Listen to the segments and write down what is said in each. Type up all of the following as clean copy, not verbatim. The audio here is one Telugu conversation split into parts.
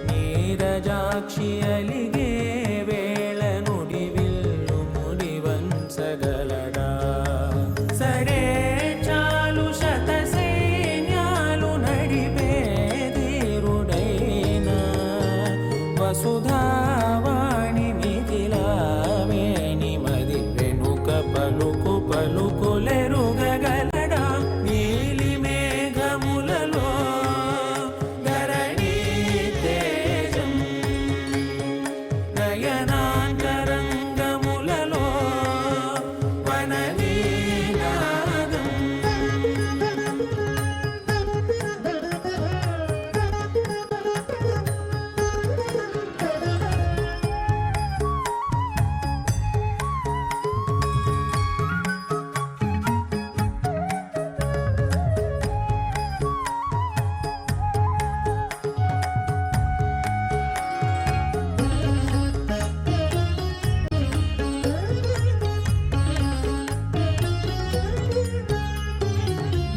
ನೀರಜಾಕ್ಷಿ ಅಲಿಗೆ ವೇಳ ನುಡಿವಿಲ್ಲು ಮುಡಿವಂಸಗಲಡ ಸಡೆ ಚಾಲು ಶತ ಸೈನ್ಯಾಲು ನಡಿಬೇದಿರುಡೈನ ವಸುಧಾವಾಣಿ ಮಿಥಿಲಾವೇಣಿ ಮದಿ ವೆನುಕ ಪಲುಕು ಪಲುಕುಲೆರುಗಗಲಡ ನೀಲಿ ಮೇಘములలో నయనాంతరంగములలో వననీనాదం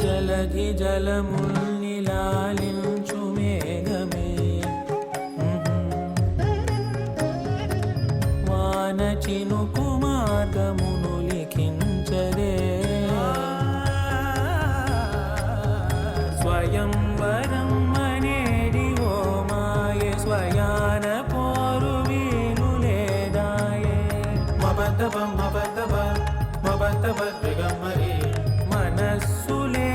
జలధి జలముల్నిలాలించు మేఘమే వాన చినుకు మార్గమును లిఖించదే స్వయంవరం అనేడి ఓ మాయే స్వయాన పోరు వీలు లేదాయే మబద్దబ మబద్దబ మబద్దబ దిగమ్మరి మనస్సులే